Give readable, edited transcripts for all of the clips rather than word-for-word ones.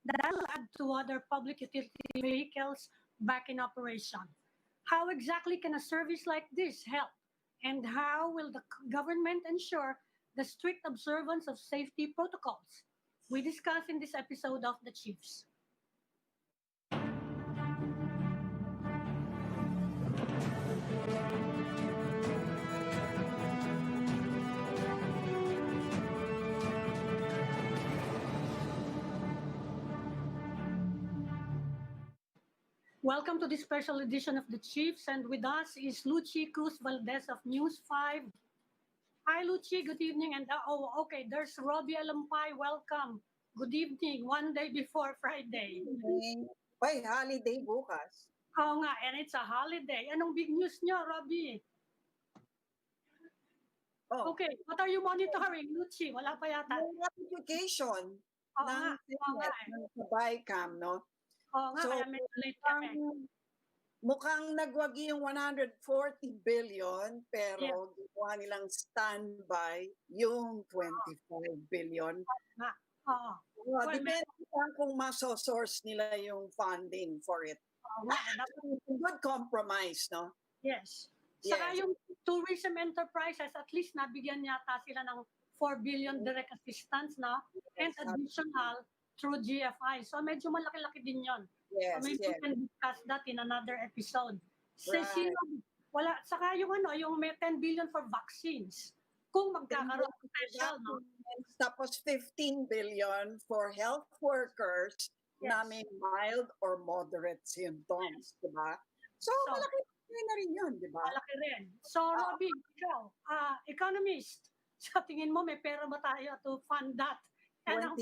That'll add to other public utility vehicles back in operation. How exactly can a service like this help? And how will the government ensure the strict observance of safety protocols? We discuss in this episode of The Chiefs. Welcome to this special edition of The Chiefs, and with us is Lucy Cruz Valdez of News 5. Hi, Lucy. Good evening. And okay, there's Robbie Alampay. Welcome. Good evening. One day before Friday. Ay, holiday bukas. Oo nga, and it's a holiday. Anong big news nyo, Robbie? Oh, Okay, what are you monitoring, Lucy? Wala pa yata. yung notification Oo ng nga, oo nga. Bycam, no? Oo nga, So, kaya medyo late kami. mukhang nagwagi yung 140 billion, pero ginawa nilang standby yung 25 billion. Nga, oo. Well, depende lang kung maso-source nila yung funding for it. Oo nga, Good compromise, no? yes. Saka Yes. yung tourism enterprises, at least nabigyan yata sila ng 4 billion direct assistance, no? And additional through GFI. So medyo malaki-laki din yon. Yes, So maybe we yes. can discuss that in another episode. Right. Wala, saka yung yung may 10 billion for vaccines. Kung magkakaroon ng special, no? Tapos 15 billion for health workers na may mild or moderate symptoms, di ba? So malaki na rin yun, di ba? Malaki rin. So, Robbie, ikaw, economist, sa tingin mo may pera ba tayo to fund that? 20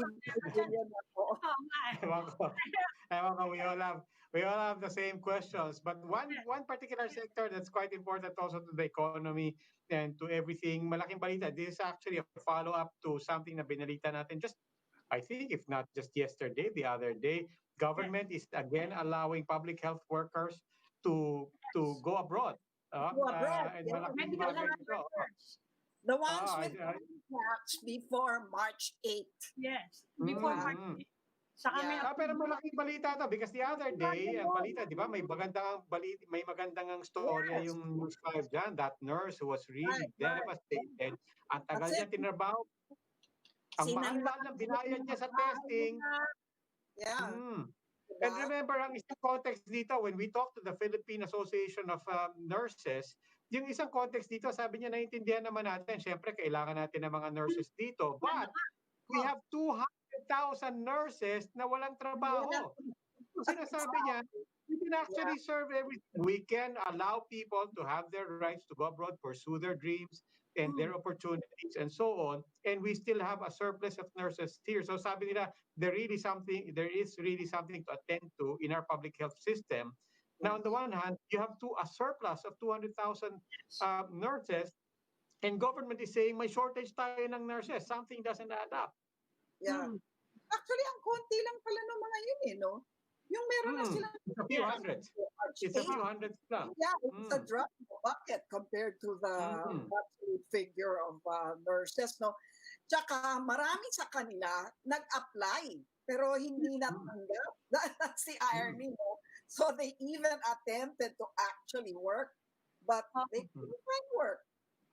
billion ako. Ewan ko, we all have the same questions. But one particular sector that's quite important also to the economy and to everything, malaking balita. This is actually a follow-up to something na binalita natin just, I think, if not just yesterday, the other day. Government is again allowing public health workers to go abroad. And malaking bagay ito. The ones with contracts before March 8. Yes, before March 8. Pero malaking balita to because the other day, ang balita, di ba, may magandang storya yung News 5 dyan, that nurse who was really devastated. Ang tagal niya tinrabaho. Ang mahal na binayad niya sa testing. And remember, ang isang context dito, when we talk to the Philippine Association of Nurses, yung isang context dito, sabi niya, naiintindihan naman natin, syempre, kailangan natin ng mga nurses dito. But we have 200,000 nurses na walang trabaho. Sinasabi niya, we can actually serve everything. We can allow people to have their rights to go abroad, pursue their dreams and their opportunities and so on. And we still have a surplus of nurses here. So sabi nila, there is really something to attend to in our public health system. Now, on the one hand, you have a surplus of 200,000 nurses, and government is saying may shortage tayo ng nurses. Something doesn't add up. Yeah. Actually, ang konti lang pala ng mga yun no? Yung meron na silang... It's a few hundreds. It's a few hundreds lang. Yeah, it's a drop in the bucket compared to the absolute figure of nurses, no? Tsaka marami sa kanila nag-apply, pero hindi natanggap. That's the irony, no? So they even attempted to actually work, but they couldn't find work.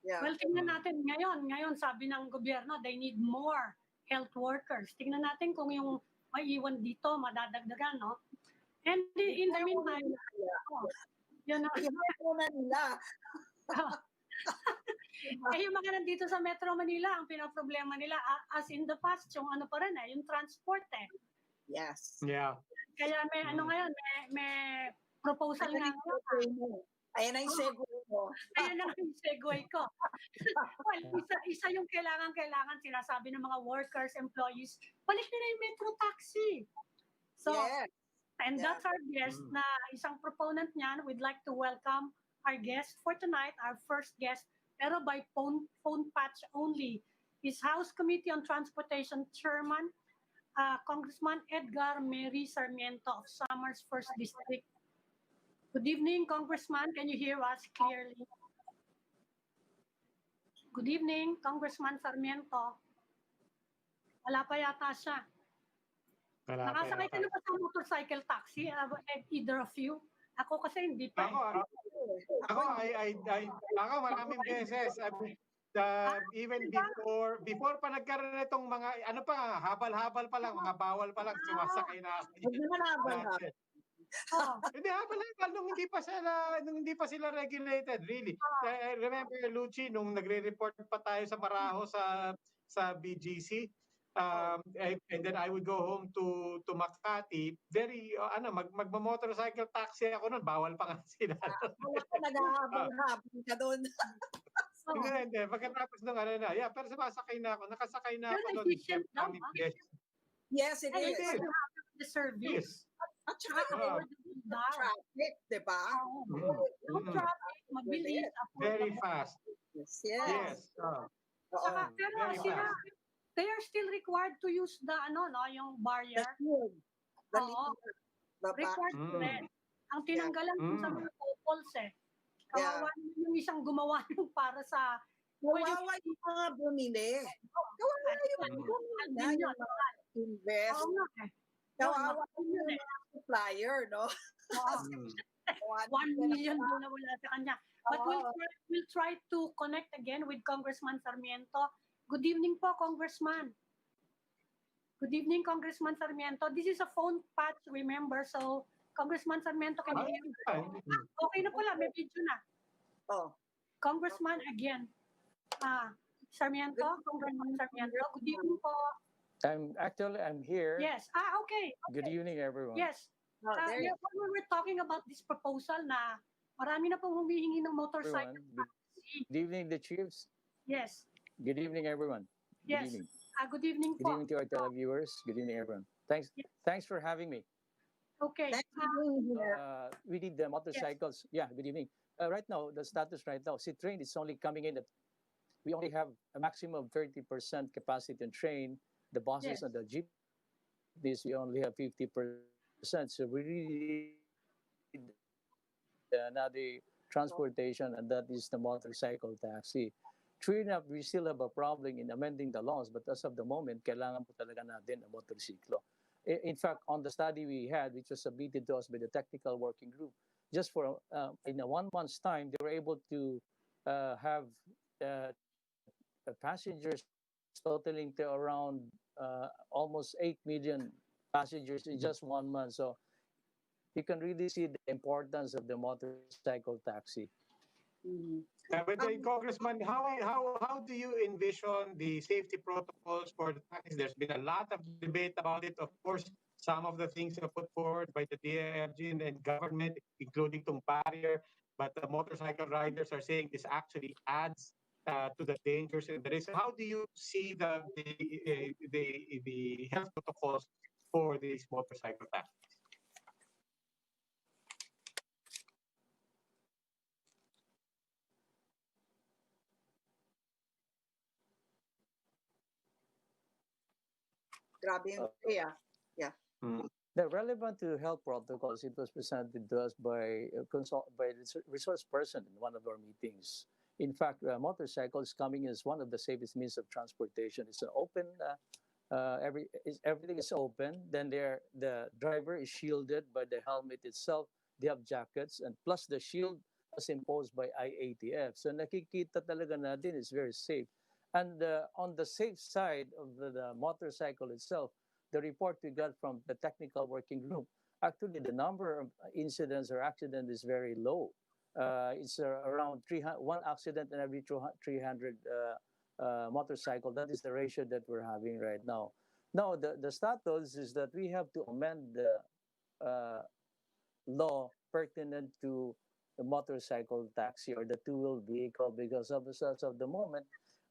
Yeah. Well, tingnan natin ngayon sabi ng gobyerno, they need more health workers. Tingnan natin kung yung maiiwan dito, madadagdagan, no? And in the meantime, yun na nila. Yung mga nandito sa Metro Manila, ang pinaproblema nila, as in the past, yung ano pa rin yung transport Yes. Yeah. Kaya may ngayon, may proposal nga. Ayan ang segue ko. Ayan ang segue ko. Well, isa yung kailangan sinasabi ng mga workers, employees, balik nila yung metro taxi. So, and that's our guest na isang proponent niyan. We'd like to welcome our guest for tonight, our first guest, pero by phone patch only, is House Committee on Transportation Chairman, Congressman Edgar Sarmiento of Samars 1st District. Good evening, Congressman. Can you hear us clearly? Good evening, Congressman Sarmiento. Wala pa yata siya. Nakasakay ka na ba sa motorcycle taxi? Either of you? Ako kasi hindi pa. Ako maraming beses. Even before pa nagkaroon itong mga, ano pa, habal-habal pa lang, mga bawal pa lang, sumasakay na ako. Hindi, habal-habal nung hindi pa sila regulated, really. I remember, Lucy, nung nagre-report pa tayo sa Maraho sa BGC, and then I would go home to Makati. Very magmo-motorcycle taxi ako noon, bawal pa nga sila. Nag-ahabang-habang ka doon. Hindi. Pagkatapos nung pero nakasakay na ako doon. Yes, it is. The service. At saka traffic, di ba? No traffic, mabilis. Very fast. Yes. Saka, pero sila, they are still required to use the yung barrier. Required rin. Ang tinanggalan sa mga couples Kawawa yung isang gumawa yung para sa... Kawawa yung mga bumili. Kawawa yung bumili. Invest. Kawawa yung mga supplier, no? 1 million doon na wala sa kanya. But we'll try to connect again with Congressman Sarmiento. Good evening po, Congressman. Good evening, Congressman Sarmiento. This is a phone patch, remember? So, Congressman Sarmiento, can you hear me? Okay na pala, may video na. Congressman, again. Sarmiento, Congressman Sarmiento. Good evening po. I'm here. Yes. Okay. Good evening, everyone. Yes. We were talking about this proposal na marami na pong humihingi ng motorcycle. Good evening, the chiefs. Yes. Good evening, everyone. Yes. Good evening. Good evening po. Good evening to our televiewers. Good evening, everyone. Thanks for having me. Okay. We need the motorcycles. Yes. Yeah, good evening. Right now, the status right now, see, train is only coming in we only have a maximum of 30% capacity on train. The buses and the jeepneys, we only have 50%. So we really need another transportation, and that is the motorcycle taxi. True enough, we still have a problem in amending the laws, but as of the moment, kailangan po talaga natin ang motorsiklo. In fact, on the study we had, which was submitted to us by the technical working group, just for in a 1 month's time, they were able to have passengers totaling to around almost 8 million passengers in just 1 month. So you can really see the importance of the motorcycle taxi. But Congressman, how do you envision the safety protocols for the taxis? There's been a lot of debate about it. Of course, some of the things are put forward by the DIFG and government, including the barrier, but the motorcycle riders are saying this actually adds to the dangers and the risk. How do you see the health protocols for these motorcycle taxis? The relevant to health protocols, it was presented to us by the resource person in one of our meetings. In fact, motorcycles coming as one of the safest means of transportation. It's an open, everything is open. Then the driver is shielded by the helmet itself. They have jackets, and plus the shield was imposed by IATF. So nakikita talaga natin is very safe. And on the safe side of the motorcycle itself, the report we got from the technical working group, actually the number of incidents or accidents is very low. It's around 1 accident in every 300 motorcycle. That is the ratio that we're having right now. Now, the status is that we have to amend the law pertinent to the motorcycle taxi or the two-wheel vehicle, because of the moment,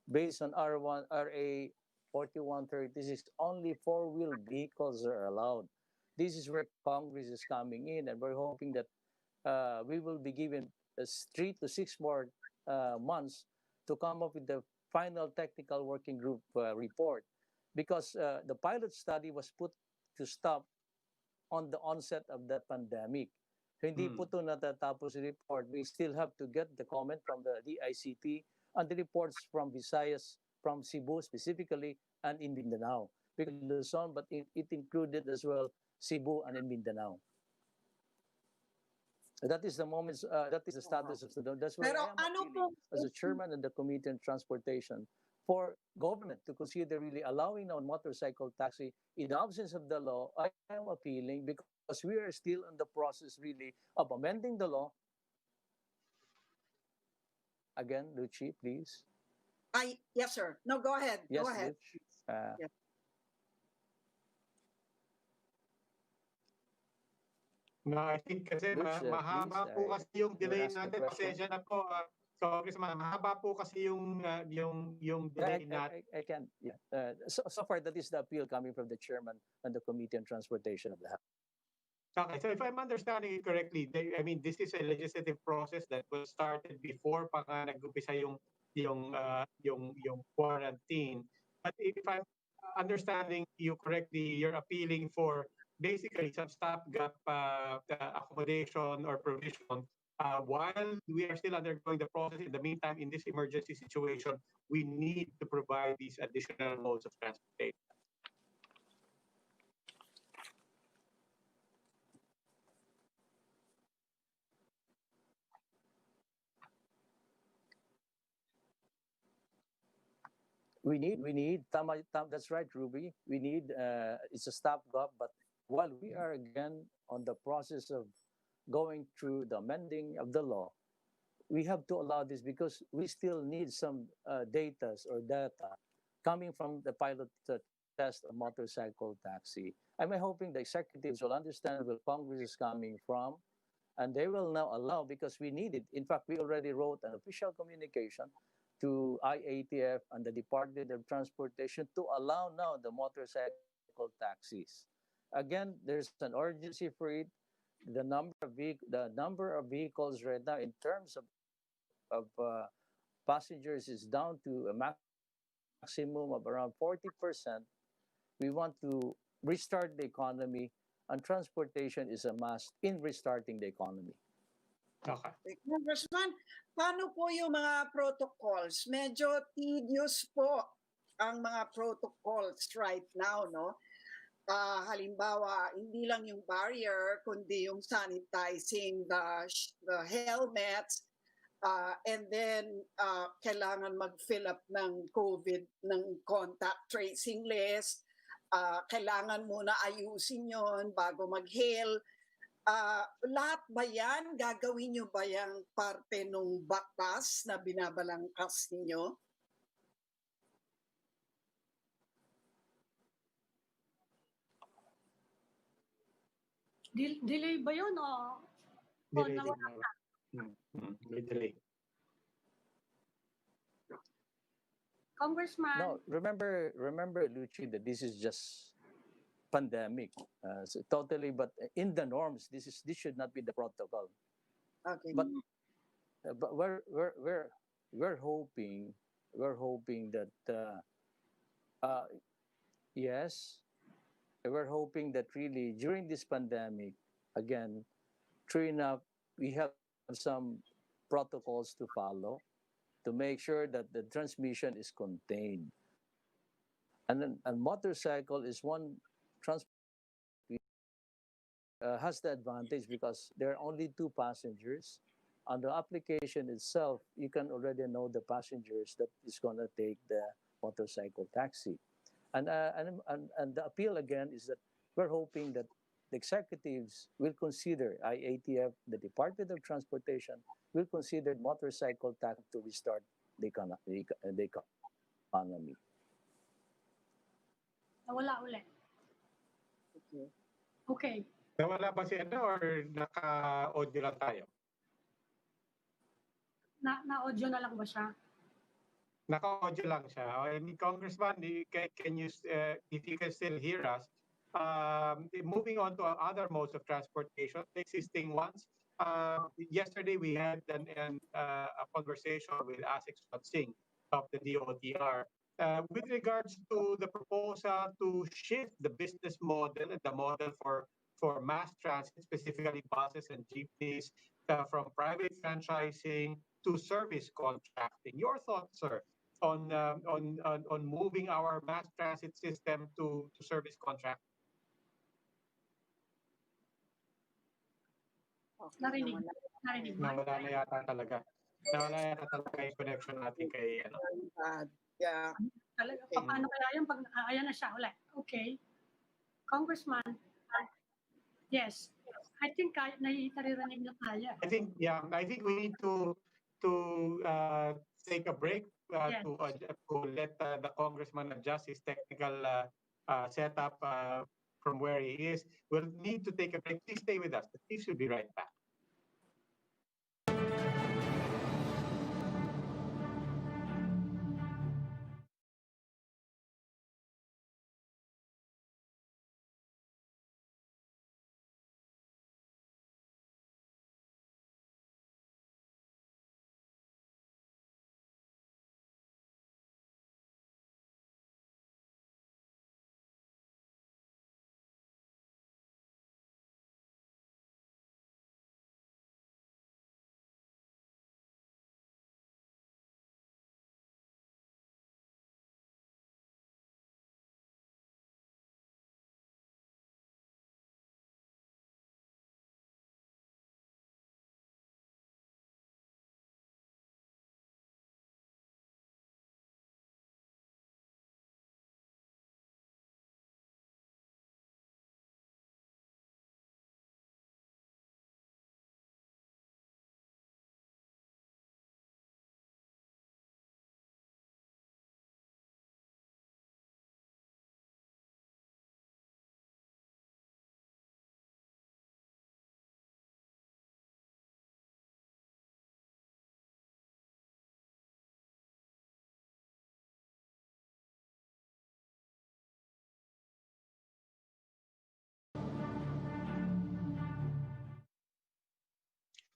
based on RA 4136, only four-wheel vehicles are allowed. This is where Congress is coming in, and we're hoping that we will be given 3 to 6 more months to come up with the final technical working group report, because the pilot study was put to stop on the onset of the pandemic. Hindi po ito natatapos yung report. We still have to get the comment from the DICT and the reports from Visayas, from Cebu specifically, and in Mindanao. because Luzon, but it included as well Cebu and in Mindanao. That is the moment. That is the status of the. That's why I am appealing as a chairman of the Committee on Transportation for government to consider really allowing now motorcycle taxi in the absence of the law. I am appealing because we are still in the process really of amending the law. Again, Luchi, please. Yes, sir. No, go ahead. Yes, go ahead. Yes. No, I think kasi mahaba po kasi yung delay natin. Pasensya na po, Congressman. Mahaba po kasi yung delay natin. I can. Yeah. So far, that is the appeal coming from the chairman and the Committee on Transportation of the House. Okay, so if I'm understanding it correctly, I mean, this is a legislative process that was started before pa nga nag-umpisa yung quarantine. But if I'm understanding you correctly, you're appealing for basically some stopgap accommodation or provision while we are still undergoing the process. In the meantime, in this emergency situation, we need to provide these additional modes of transportation. We need, that's right, Ruby. We need, it's a stopgap, but while we are again on the process of going through the amending of the law, we have to allow this because we still need some data coming from the pilot test of motorcycle taxi. I'm hoping the executives will understand where Congress is coming from, and they will now allow, because we need it. In fact, we already wrote an official communication to IATF and the Department of Transportation to allow now the motorcycle taxis. Again, there's an urgency for it. The number of vehicles right now in terms of passengers is down to a maximum of around 40%. We want to restart the economy, and transportation is a must in restarting the economy. Okay. Congressman, paano po yung mga protocols? Medyo tedious po ang mga protocols right now, no? Halimbawa, hindi lang yung barrier, kundi yung sanitizing the helmets, and then kailangan mag-fill up ng COVID, ng contact tracing list. Kailangan muna ayusin yon bago mag-hail. Lahat ba yan? Gagawin nyo ba yung parte ng batas na binabalangkas ninyo? Delay ba yun o? Delay. Congressman. No, remember, Luchi, that this is just pandemic. So totally, but in the norms, this should not be the protocol. Okay. But we're hoping that yes, we're hoping that really during this pandemic, again, true enough, we have some protocols to follow to make sure that the transmission is contained. And motorcycle is one transport has the advantage because there are only 2 passengers. On the application itself, you can already know the passengers that is going to take the motorcycle taxi. And the appeal again is that we're hoping that the executives will consider, IATF, the Department of Transportation, will consider motorcycle taxi to restart the economy. Nawala ulit. Okay. Nawala ba si or naka-audio lang tayo? Na-audio na lang ba siya? Naka-audio lang siya. I mean, Congressman, can you, if you can still hear us, moving on to other modes of transportation, existing ones. Yesterday, we had a conversation with Asik Singh of the DOTR with regards to the proposal to shift the business model and the model for mass transit, specifically buses and jeepneys, from private franchising to service contracting. Your thoughts, sir, on moving our mass transit system to service contract? Okay Narinig. naman. Narinig mo? Nawala na yata talaga. Nawala yata talaga yung connection natin kay ano. Very bad. Yeah. Talaga, Okay. paano kaya yan pag ayan na siya ulit? Okay. Congressman, yes. I think naririnig na tayo. I think we need to take a break Yes. to let the congressman adjust his technical setup from where he is. We'll need to take a break. Please stay with us. The chief should be right back.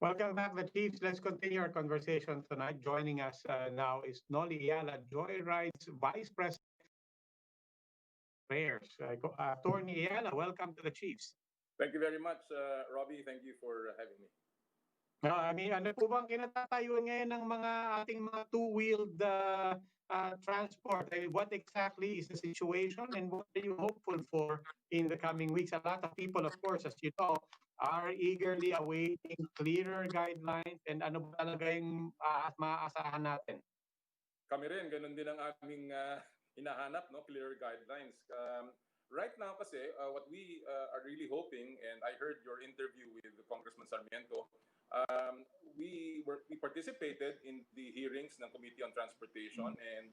Welcome back, the Chiefs. Let's continue our conversation tonight. Joining us now is Noli Eala, JoyRide's Vice President of Affairs. Attorney Eala, welcome to the Chiefs. Thank you very much, Robbie. Thank you for having me. I mean, ano po bang kinatatayuan ngayon ng mga ating mga two-wheeled transport? What exactly is the situation and what are you hopeful for in the coming weeks? A lot of people, of course, as you know, are eagerly awaiting clearer guidelines and ano ba talaga yung maaasahan natin? Kami rin, ganun din ang aming hinahanap, no? Clearer guidelines. Right now kasi, what we are really hoping, and I heard your interview with Congressman Sarmiento, we participated in the hearings ng Committee on Transportation, and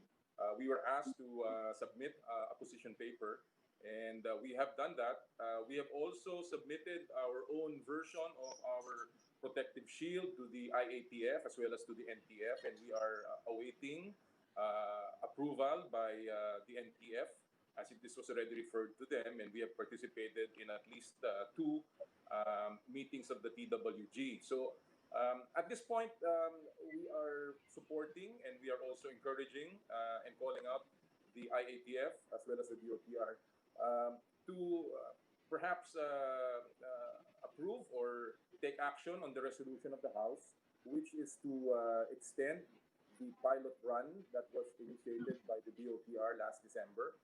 we were asked to submit a position paper, and we have done that. We have also submitted our own version of our protective shield to the IATF as well as to the NTF, and we are awaiting approval by the NTF, as if this was already referred to them, and we have participated in at least two meetings of the TWG. So at this point, we are supporting and we are also encouraging and calling out the IATF as well as the DOTR to perhaps approve or take action on the resolution of the House, which is to extend the pilot run that was initiated by the DOTR last December,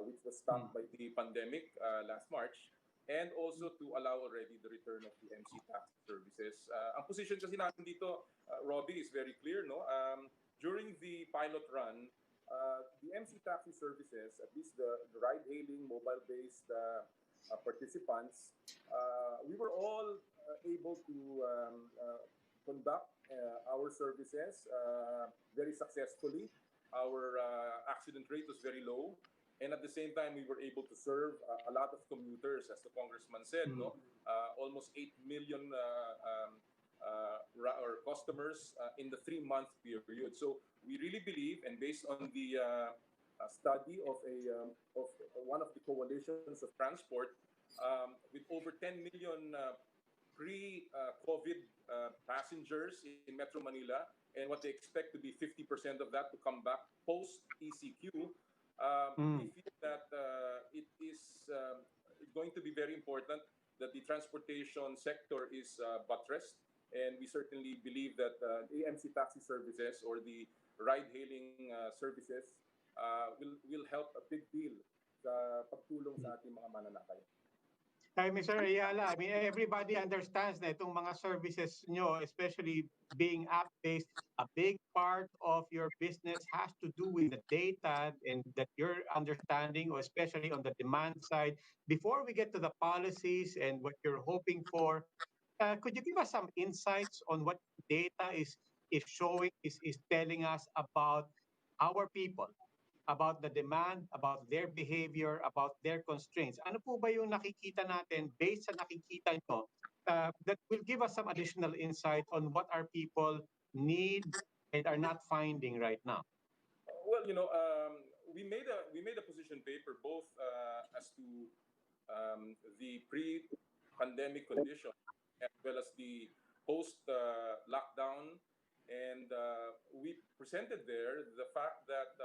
which was stopped by the pandemic last March, and also to allow already the return of the MC taxi services. Ang position kasi natin dito, Robbie, is very clear, no? During the pilot run, the MC taxi services, at least the ride-hailing, mobile-based participants, we were all able to conduct our services very successfully. Our accident rate was very low. And at the same time, we were able to serve a lot of commuters, as the congressman said, no? Almost 8 million customers in the 3-month period. So we really believe, and based on the study of one of the coalitions of transport, with over 10 million pre-COVID passengers in Metro Manila, and what they expect to be 50% of that to come back post-ECQ, we feel that it is going to be very important that the transportation sector is buttressed, and we certainly believe that the AMC taxi services or the ride-hailing services will help a big deal sa pagtulong sa ating mga mananakay. Hi, Mr. Eala. I mean, everybody understands na itong mga services nyo, especially being app-based, a big part of your business has to do with the data and that you're understanding, or especially on the demand side. Before we get to the policies and what you're hoping for, could you give us some insights on what data is showing, is telling us about our people? About the demand, about their behavior, about their constraints. Ano po ba yung nakikita natin based sa nakikita nyo that will give us some additional insight on what our people need and are not finding right now? Well, we made a position paper both as to the pre-pandemic condition as well as the post-lockdown. And we presented there the fact that,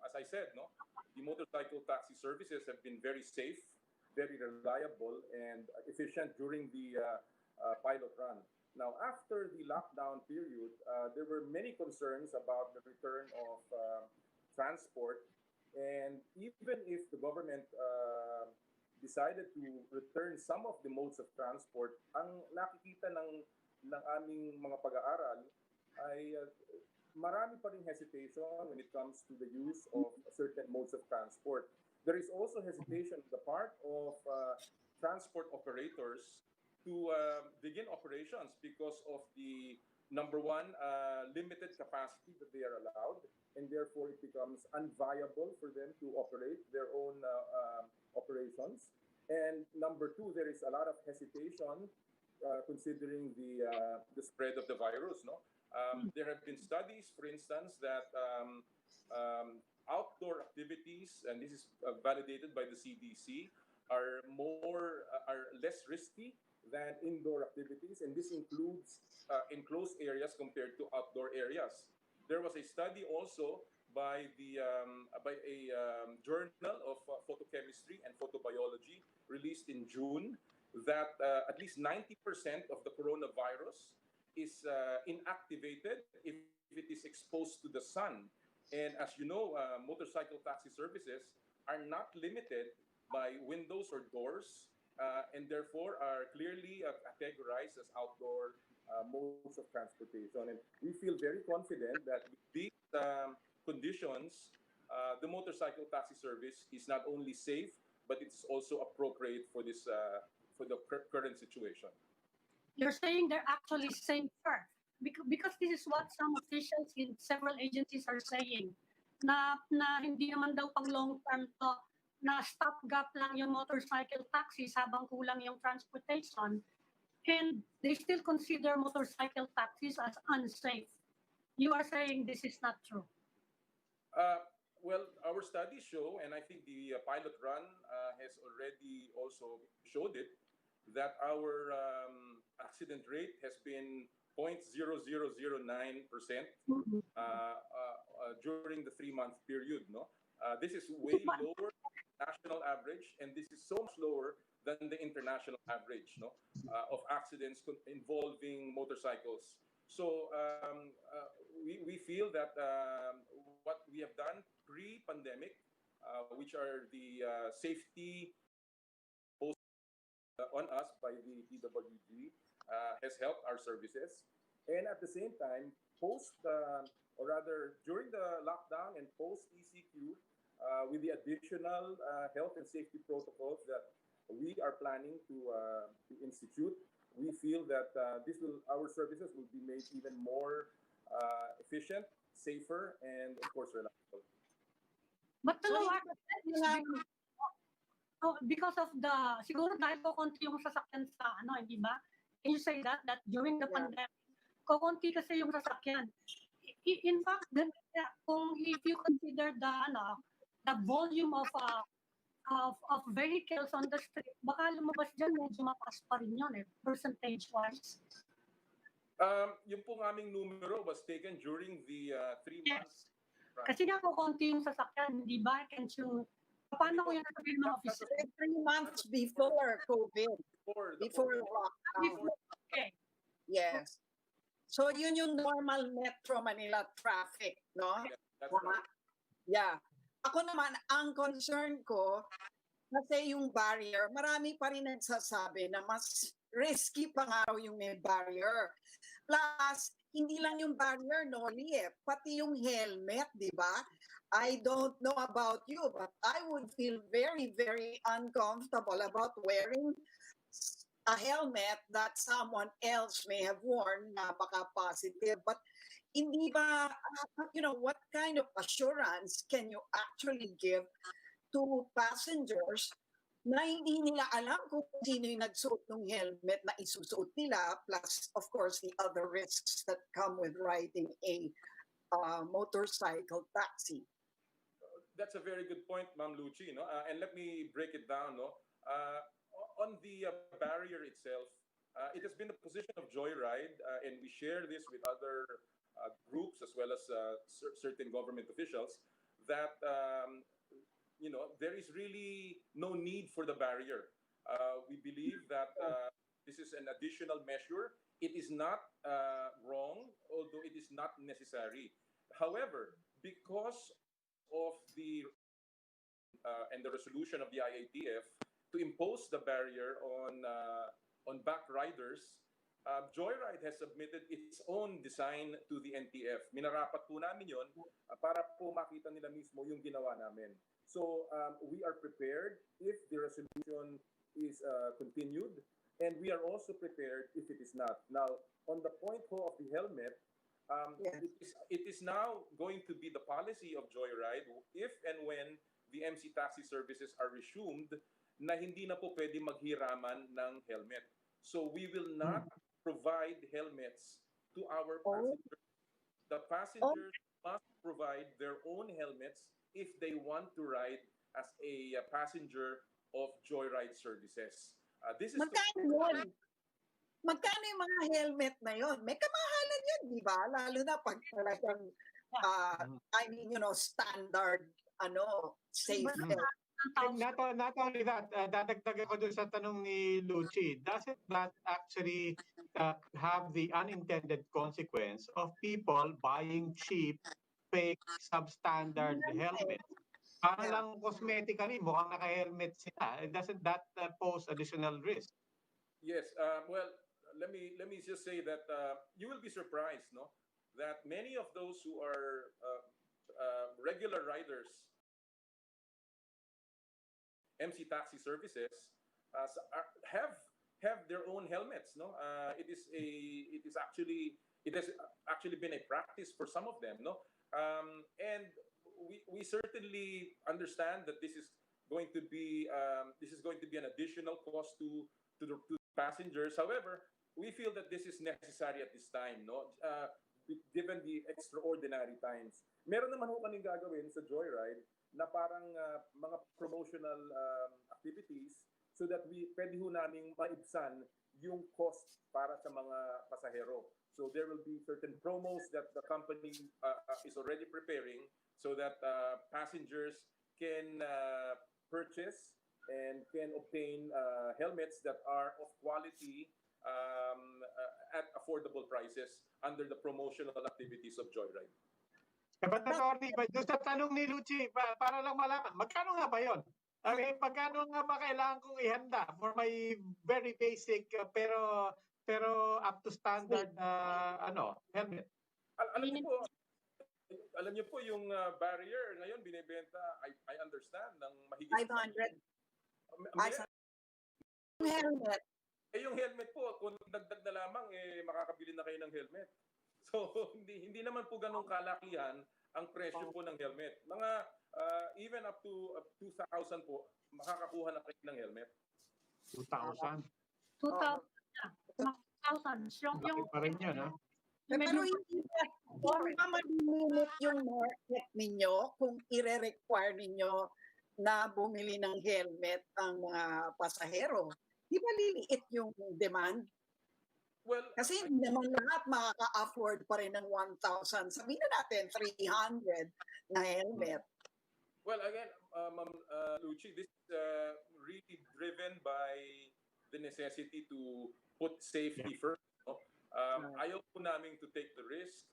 as I said, the motorcycle taxi services have been very safe, very reliable, and efficient during the pilot run. Now, after the lockdown period, there were many concerns about the return of transport. And even if the government decided to return some of the modes of transport, ang nakikita ng aming mga pag-aaral ay marami pa rin hesitation when it comes to the use of certain modes of transport. There is also hesitation on the part of transport operators to begin operations because of the, number one, limited capacity that they are allowed, and therefore it becomes unviable for them to operate their own operations. And number two, there is a lot of hesitation considering the spread of the virus, there have been studies, for instance, that outdoor activities, and this is validated by the CDC, are less risky than indoor activities, and this includes enclosed areas compared to outdoor areas. There was a study also by a journal of photochemistry and photobiology released in June that at least 90% of the coronavirus is inactivated if it is exposed to the sun. And as you know, motorcycle taxi services are not limited by windows or doors, and therefore are clearly categorized as outdoor modes of transportation. And we feel very confident that with these conditions, the motorcycle taxi service is not only safe, but it's also appropriate for this for the current situation. You're saying they're actually safer because this is what some officials in several agencies are saying, na hindi naman daw pang long term to, na stopgap lang yung motorcycle taxis habang kulang yung transportation, and they still consider motorcycle taxis as unsafe. You are saying this is not true. Well, our studies show, and I think the pilot run has already also showed it, that our accident rate has been 0.0009% during the 3-month period. This is way lower than the national average, and this is so much lower than the international average of accidents involving motorcycles. So we feel that what we have done pre-pandemic, which are the safety on us by the PWG, has helped our services. And at the same time, or rather during the lockdown and post-ECQ, with the additional health and safety protocols that we are planning to institute, we feel that our services will be made even more efficient, safer, and of course reliable. But because of siguro dahil kukunti yung sasakyan sa hindi ba? Can you say that during the pandemic, kukunti kasi yung sasakyan. In fact, if you consider the volume of vehicles on the street, baka lumabas dyan, medyo mataas pa rin yun percentage-wise. Yung pong aming numero was taken during the 3 months. Yes. Kasi nga kukunti yung sasakyan, di ba? Paano ko yung sasabihin ng officer? 3 months before COVID. Before lockdown. Okay. Yes. So yun yung normal Metro Manila traffic, no? That's right. Yeah. Ako naman, ang concern ko, kasi yung barrier, marami pa rin nagsasabi na mas risky pa nga raw yung may barrier. Plus, hindi lang yung barrier, Noli, pati yung helmet, di ba? I don't know about you, but I would feel very, very uncomfortable about wearing a helmet that someone else may have worn na baka positive. But hindi ba, what kind of assurance can you actually give to passengers na hindi nila alam kung sino yung nagsuot ng helmet na isusuot nila, plus, of course, the other risks that come with riding a motorcycle taxi. That's a very good point, Ma'am Luchi. No? And let me break it down. No? On the barrier itself, it has been the position of JoyRide, and we share this with other groups as well as certain government officials, that there is really no need for the barrier. We believe that this is an additional measure. It is not wrong, although it is not necessary. However, because of the and the resolution of the IATF to impose the barrier on back riders, JoyRide has submitted its own design to the NTF. Minarapat po namin yon para po makita nila mismo yung ginawa namin. So we are prepared if the resolution is continued, and we are also prepared if it is not. Now, on the point of the helmet, it is now going to be the policy of JoyRide if and when the MC taxi services are resumed na hindi na po pwede maghiraman ng helmet. So we will not provide helmets to our passengers. The passengers must provide their own helmets if they want to ride as a passenger of JoyRide services. This is Magkano yung mga helmet na yon? May kamahalan yun, di ba? Lalo na pag talagang, standard, safe. Not only that, dadagdag ako dun sa tanong ni Luchi, doesn't that actually have the unintended consequence of people buying cheap, fake, substandard helmets? Para lang cosmetically, mukhang naka-helmet sila. Doesn't that pose additional risk? Yes. Well, let me just say that you will be surprised, no, that many of those who are regular riders, MC taxi services, have their own helmets. No, it has actually been a practice for some of them. No, and we certainly understand that this is going to be an additional cost to the passengers. However, we feel that this is necessary at this time, no? Given the extraordinary times. Meron naman ho kaming gagawin sa JoyRide na parang mga promotional activities so that pwede ho naming maibsan yung cost para sa mga pasahero. So there will be certain promos that the company is already preparing so that passengers can purchase and can obtain helmets that are of quality at affordable prices under the promotional activities of JoyRide. But attorney, doon sa tanong ni Luchi, para lang malaman, magkano nga ba yun? Magkano nga ba kailangan kong ihanda for my very basic pero up to standard helmet? Alam niyo po yung barrier ngayon binebenta, I understand, ng mahigit 500. Yung helmet. Yung helmet po, kung dagdag na lamang, makakabili na kayo ng helmet. So, hindi naman po ganun kalakihan ang presyo po ng helmet. Mga, even up to 2,000 po, makakakuha na kayo ng helmet. 2,000? 2,000. Yung pa rin yun, ha? Pero hindi ba mag-limit yung market ninyo kung ire-require ninyo na bumili ng helmet ang mga pasahero? Di ba liliit yung demand? Well, kasi hindi naman lahat makaka-afford pa rin ng 1,000. Sabihin na natin, 300 na helmet. Well, again, Ma'am Luchi, this is really driven by the necessity to put safety first. No? Ayaw po namin to take the risk.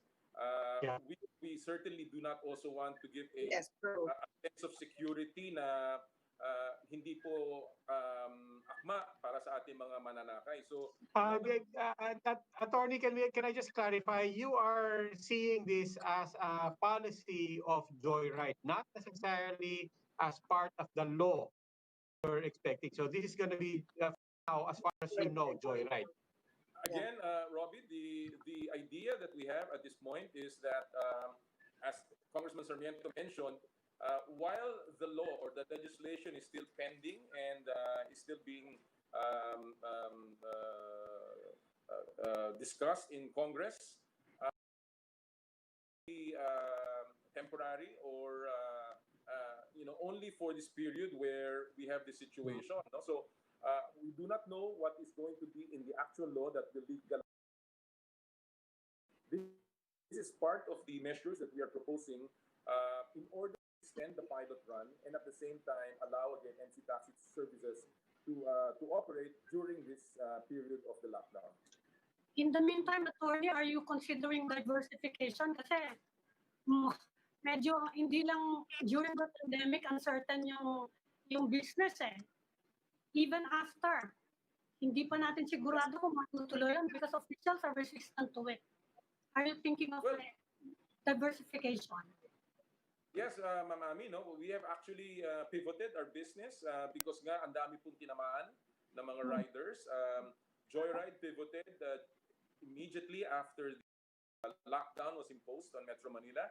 We certainly do not also want to give a sense of security na hindi po akma para sa ating mga mananakay. So, Attorney, can I just clarify? You are seeing this as a policy of JoyRide, not necessarily as part of the law you're expecting. So this is going to be now, as far as you know, JoyRide. Again, Robbie, the idea that we have at this point is that, as Congressman Sarmiento mentioned, while the law or the legislation is still pending and is still being discussed in Congress, temporary or only for this period where we have this situation. No? So we do not know what is going to be in the actual law that will legalize. This is part of the measures that we are proposing in order to extend the pilot run and at the same time allow again MC taxi services to operate during this period of the lockdown. In the meantime, attorney, are you considering diversification? Kasi medyo hindi lang during the pandemic uncertain yung business eh. Even after, hindi pa natin sigurado kung matutuloy yan because officials are resistant to it. Are you thinking of diversification? Yes, Ma'am Ami, no? We have actually pivoted our business because nga ang dami pong tinamaan ng mga riders. JoyRide pivoted immediately after the lockdown was imposed on Metro Manila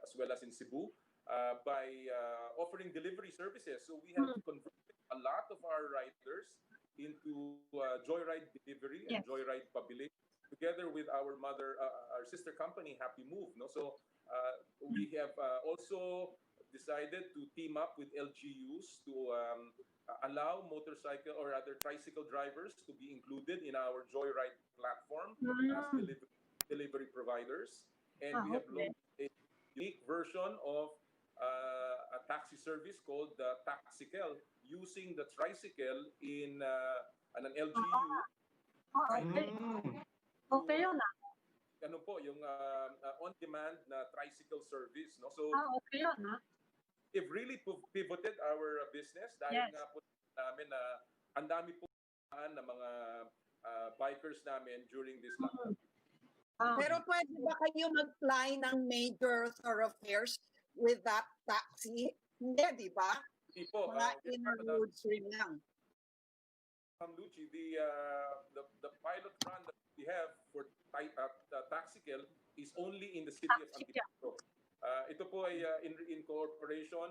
as well as in Cebu by offering delivery services. So we have converted a lot of our riders into JoyRide delivery and JoyRide Pabili together with our sister company, Happy Move. No? So we have also decided to team up with LGUs to allow motorcycle or other tricycle drivers to be included in our JoyRide platform as delivery providers. And we have launched a unique version of a taxi service called the Taxical, using the tricycle in an LGU. Okay yun ah. Ano po, yung on-demand na tricycle service. No? So, okay yun ah. We've really pivoted our business dahil nga po namin na ang dami po ng mga bikers namin during this lockdown. Pero pwede ba kayo mag-fly ng major thoroughfares with that taxi? Hindi, di ba? Hindi po. Mga inner roads rin lang. Luchi, the pilot run that we have for Taxical is only in the city of Antipolo. Ito po ay in cooperation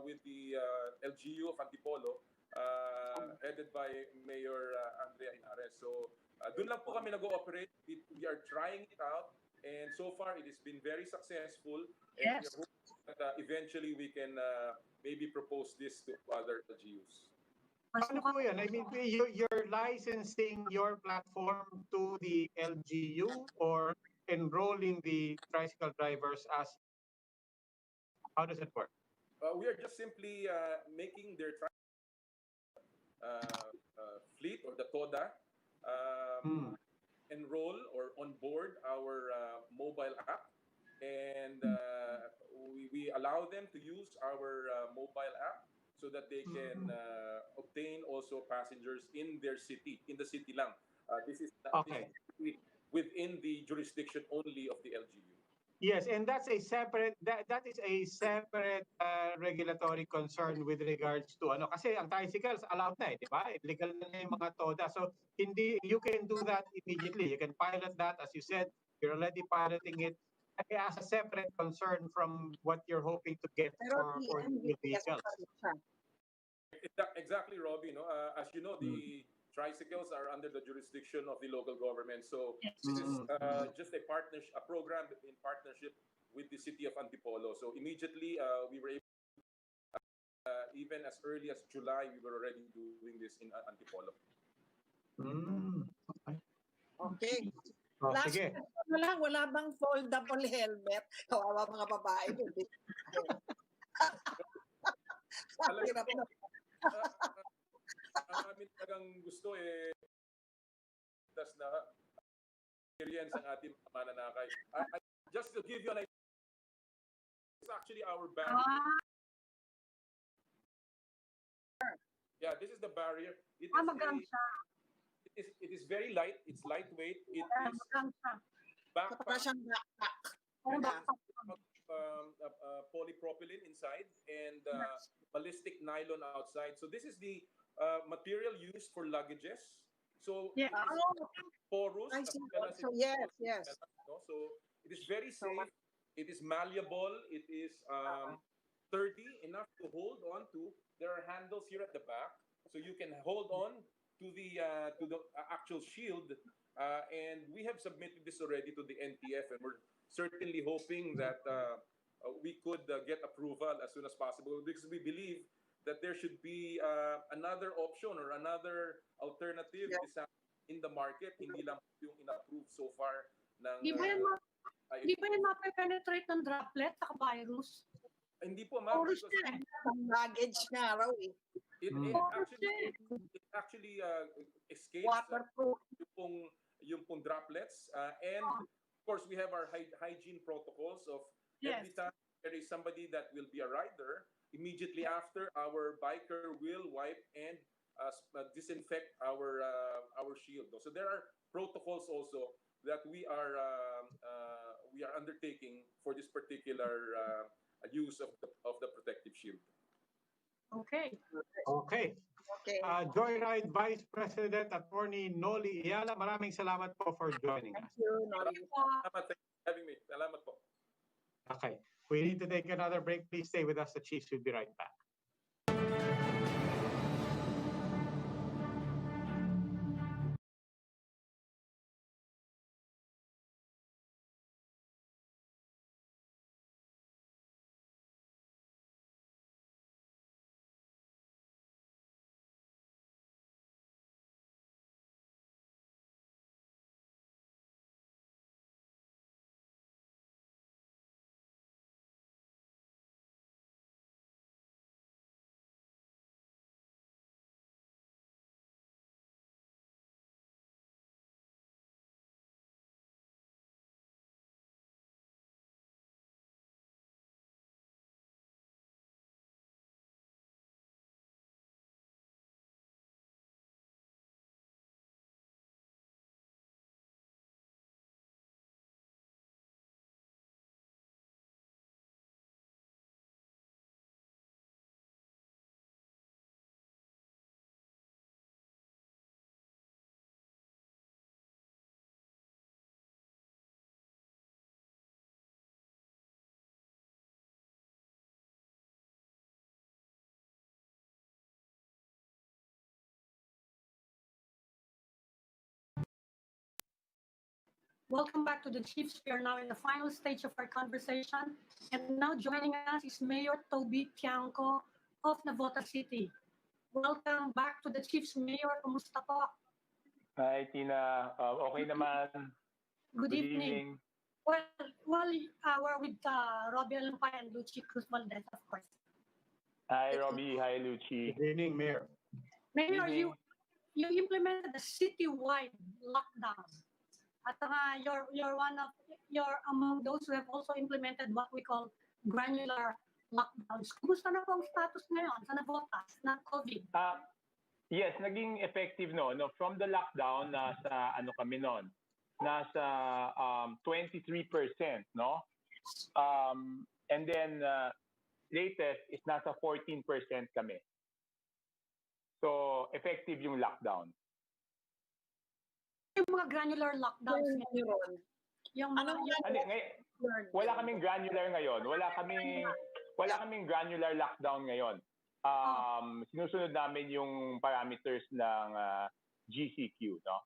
with the LGU of Antipolo, headed by Mayor Andrea Inares. So, doon lang po kami nag-ooperate. We are trying it out, and so far it has been very successful. And we are hoping that eventually we can maybe propose this to other LGUs. Ano po yan? I mean, you're licensing your platform to the LGU or enrolling the tricycle drivers as... How does it work? We are just simply making their fleet or the TODA enroll or onboard our mobile app, and we allow them to use our mobile app so that they can obtain also passengers in their city, in the city lang. This is within the jurisdiction only of the LGU. Yes, and that's a separate that is a separate regulatory concern with regards to ano kasi ang tricycles allowed na di ba? Legal na yung mga TODA. So you can do that immediately. You can pilot that, as you said, you're already piloting it as a separate concern from what you're hoping to get for the vehicles. Exactly, Robbie. No? As you know, the tricycles are under the jurisdiction of the local government. So this is just a program in partnership with the city of Antipolo. So immediately we were able to, even as early as July, we were already doing this in Antipolo. Okay. Last question, wala bang foldable helmet? Kawawa mga babae. Ang amin talagang gusto tas na experience ang ating mga mananakay. Just to give you an idea, it's actually our barrier. Yeah, this is the barrier. It is very light. It's lightweight. It is backpack. Polypropylene inside and ballistic nylon outside. So this is the material used for luggages. So it is porous. So yes. So it is very safe. It is malleable. It is sturdy enough to hold on to. There are handles here at the back, so you can hold on to the actual shield. And we have submitted this already to the NTF, and we're certainly hoping that we could get approval as soon as possible, because we believe that there should be another option or another alternative design in the market, hindi lang yung in-approve so far ng Di ba yan mape-penetrate ng droplet sa virus? Hindi po, ma'am. Luggage nga raw eh. It actually escapes yung pong droplets. And of course, we have our hygiene protocols of every time there is somebody that will be a rider, immediately after, our biker will wipe and disinfect our shield. So there are protocols also that we are undertaking for this particular use of the protective shield. Okay. JoyRide Vice President Attorney Noli Eala, maraming salamat po for joining us. Thank you, Noli. Salamat for having me. Salamat po. Okay. We need to take another break. Please stay with us. The Chiefs will be right back. Welcome back to the Chiefs. We are now in the final stage of our conversation. And now joining us is Mayor Toby Tiangco of Navotas City. Welcome back to the Chiefs. Mayor, kumusta po? Hi, Tina. Okay naman. Good evening. Well, we're with Robbie Alumpay and Lucy Cruz Valdez, of course. Hi, Robbie. Hi, Lucy. Good evening, Mayor. Mayor, you implemented a citywide lockdown. At you're among those who have also implemented what we call granular lockdowns. Kumusta na po ang status ngayon sa Navotas na COVID? Yes, naging effective no. From the lockdown, nasa kami noon? Nasa 23%, no? And then latest is nasa 14% kami. So effective yung lockdown. Yung mga granular lockdowns ngayon. Wala kaming granular ngayon. Wala kaming granular lockdown ngayon. Sinusunod namin yung parameters ng GCQ, no?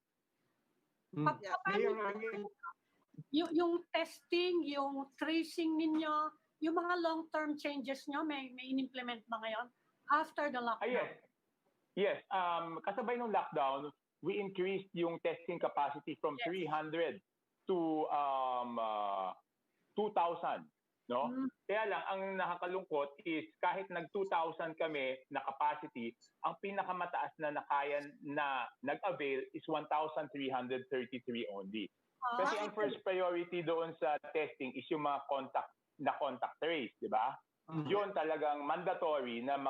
Yung testing, yung tracing ninyo, yung mga long-term changes nyo, may in-implement ba ngayon after the lockdown? Yes. Kasabay ng lockdown, we increased yung testing capacity from 300 to 2,000. no? Kaya lang, ang nakakalungkot is kahit nag-2,000 kami na capacity, ang pinakamataas na nakaya na nag-avail is 1,333 only. Kasi ang first priority doon sa testing is yung mga contact trace, di ba? Yun talagang mandatory na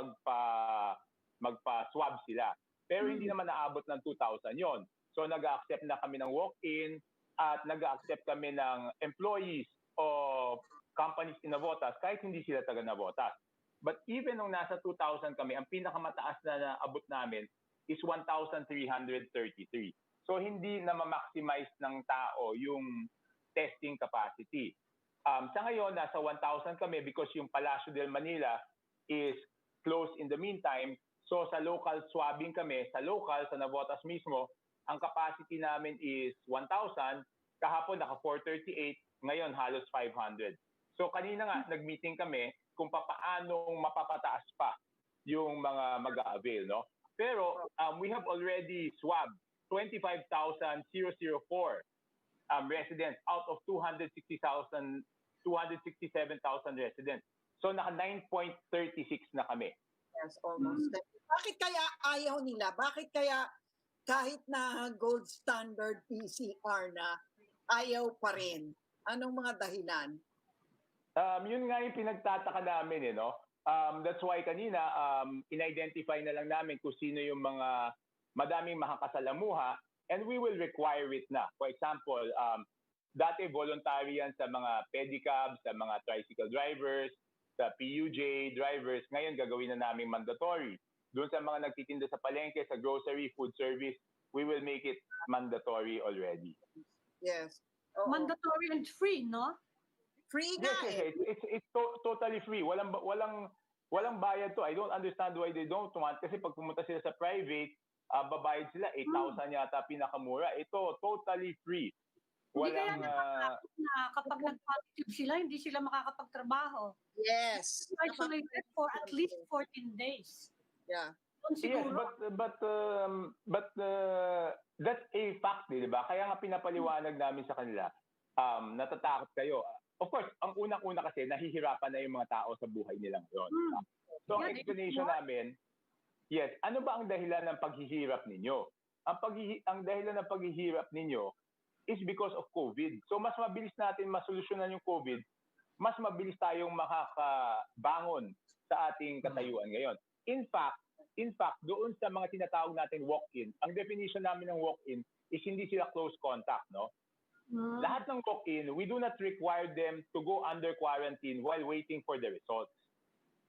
magpa-swab sila. Pero hindi naman naabot ng 2,000 yon. So nag-accept na kami ng walk-in at nag-accept kami ng employees o companies in Navotas kahit hindi sila taga Navotas. But even nung nasa 2,000 kami, ang pinakamataas na naabot namin is 1,333. So hindi na ma-maximize ng tao yung testing capacity. Sa ngayon, nasa 1,000 kami because yung Palacio del Manila is closed in the meantime. So sa local swabbing kami, sa Navotas mismo, ang capacity namin is 1,000. Kahapon naka 438, ngayon halos 500. So kanina nga, nag-meeting kami kung paano mapapataas pa yung mga mag-a-avail, no? Pero we have already swabbed 25,004 residents out of 267,000 residents. So naka 9.36 na kami. Yes, almost. Bakit kaya ayaw nila? Bakit kaya kahit na gold standard PCR na, ayaw pa rin? Anong mga dahilan? Yun nga yung pinagtataka namin, no? That's why kanina, in-identify na lang namin kung sino yung mga madaming makakasalamuha and we will require it na. For example, dati voluntary yan sa mga pedicab, sa mga tricycle drivers, sa PUJ drivers. Ngayon gagawin na namin mandatory. Doon sa mga nagtitinda sa palengke, sa grocery, food service, we will make it mandatory already. Yes. Mandatory and free, no? Free nga It's totally free. Walang bayad to. I don't understand why they don't want. Kasi pag pumunta sila sa private, babayad sila 8,000 yata pinakamura. Ito totally free. Walang kapag nag-positive sila, hindi sila makakapagtrabaho. Yes. Isolated for at least 14 days. Yeah. Yes, but that's a fact, di ba? Kaya nga pinapaliwanag namin sa kanila, natatakot kayo. Of course, ang unang-una kasi, nahihirapan na yung mga tao sa buhay nila ngayon. So, ang explanation namin, yes, ano ba ang dahilan ng paghihirap ninyo? Ang dahilan ng paghihirap ninyo is because of COVID. So, mas mabilis natin masolusyonan yung COVID, mas mabilis tayong makakabangon sa ating katayuan ngayon. In fact, doon sa mga tinatawag natin walk-in, ang definition namin ng walk-in is hindi sila close contact, no? Lahat ng walk-in, we do not require them to go under quarantine while waiting for the results.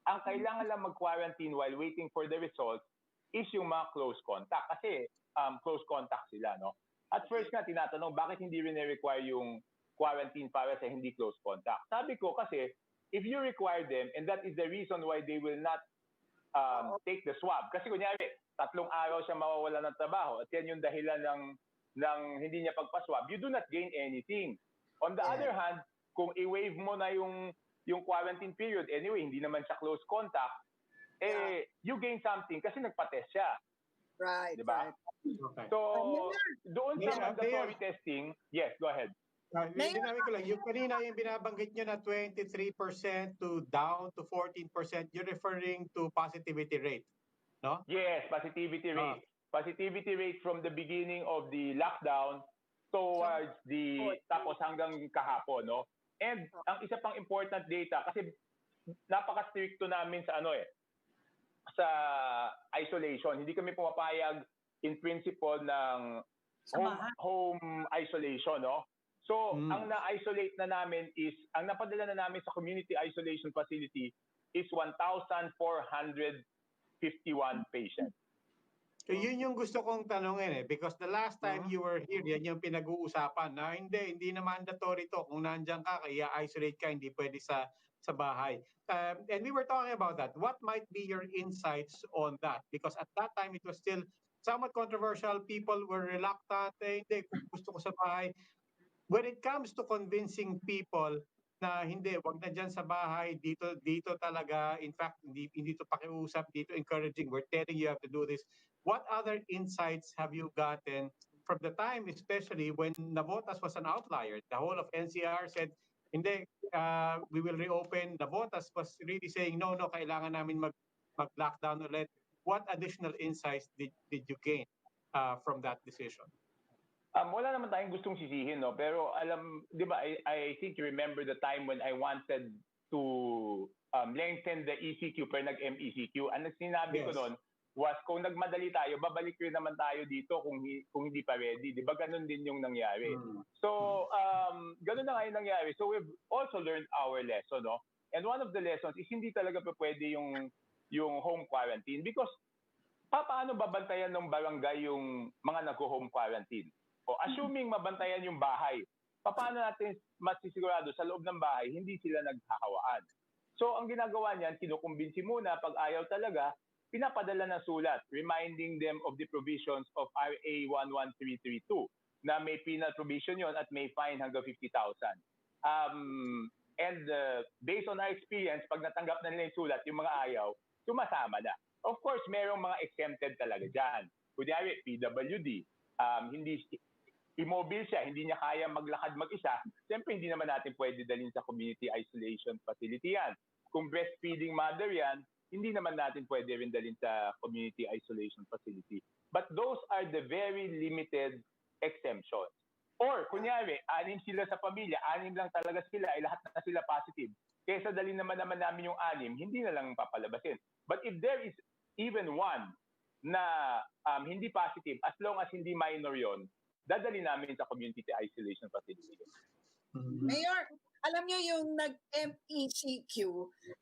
Ang kailangan lang mag-quarantine while waiting for the results is yung mga close contact. Kasi close contact sila, no? At first nga, tinatanong, bakit hindi rin require yung quarantine para sa hindi close contact? Sabi ko kasi, if you require them, and that is the reason why they will not take the swab. Kasi kunyari, 3 araw siya mawawala ng trabaho at yan yung dahilan ng hindi niya pagpaswab, you do not gain anything. On the other hand, kung i-waive mo na yung quarantine period, anyway, hindi naman siya close contact, you gain something kasi nagpa-test siya. Right, diba? right. Okay. So, doon sa mandatory testing, yes, go ahead. Dinami ko lang, yung kanina yung binabanggit nyo na 23% to down to 14%, you're referring to positivity rate, no? Yes, positivity rate. Positivity rate from the beginning of the lockdown towards tapos hanggang kahapon, no? And ang isa pang important data, kasi napaka-stricto namin sa sa isolation. Hindi kami pumapayag in principle ng home isolation, no? So, ang na-isolate na namin is, ang napadala na namin sa community isolation facility is 1,451 patients. So, yun yung gusto kong tanongin because the last time you were here, yan yung pinag-uusapan na hindi na mandatory to. Kung nandiyan ka, kaya isolate ka, hindi pwede sa bahay. And we were talking about that. What might be your insights on that? Because at that time, it was still somewhat controversial. People were reluctant. Hindi, kung gusto ko sa bahay. When it comes to convincing people na hindi, wag na dyan sa bahay, dito talaga, in fact, hindi to pakiusap, dito encouraging, we're telling you have to do this. What other insights have you gotten from the time, especially when Navotas was an outlier? The whole of NCR said, hindi, we will reopen. Navotas was really saying, no, kailangan namin mag-lockdown ulit. What additional insights did you gain from that decision? Wala naman tayong gustong sisihin, no? Pero di ba, I think you remember the time when I wanted to lengthen the ECQ per nag-MECQ. Ang sinabi ko noon was, kung nagmadali tayo, babalik rin naman tayo dito kung hindi pa ready. Di ba, ganun din yung nangyari. So, ganun na nga yung nangyari. So, we've also learned our lesson, no? And one of the lessons is hindi talaga pa pwede yung home quarantine because paano babantayan ng barangay yung mga nag-home quarantine? O assuming mabantayan yung bahay, paano natin masisigurado sa loob ng bahay hindi sila naghahawaan? So, ang ginagawa niyan, kinukumbinsi muna, pag ayaw talaga, pinapadala ng sulat, reminding them of the provisions of RA 11332 na may penal provision yon at may fine hanggang 50,000. And based on our experience, pag natanggap na nila yung sulat, yung mga ayaw, sumasama na. Of course, merong mga exempted talaga dyan. Kunyari, PWD, hindi immobile siya, hindi niya kaya maglakad mag-isa, siyempre hindi naman natin pwede dalhin sa community isolation facility yan. Kung breastfeeding mother yan, hindi naman natin pwede rin dalhin sa community isolation facility. But those are the very limited exemptions. Or, kunyari, 6 sila sa pamilya, 6 lang talaga sila, ay lahat na sila positive. Kesa dalhin naman namin yung 6, hindi na lang papalabasin. But if there is even one na hindi positive, as long as hindi minor yon, dadali namin sa community isolation facility. Mayor, alam niyo yung nag-MECQ,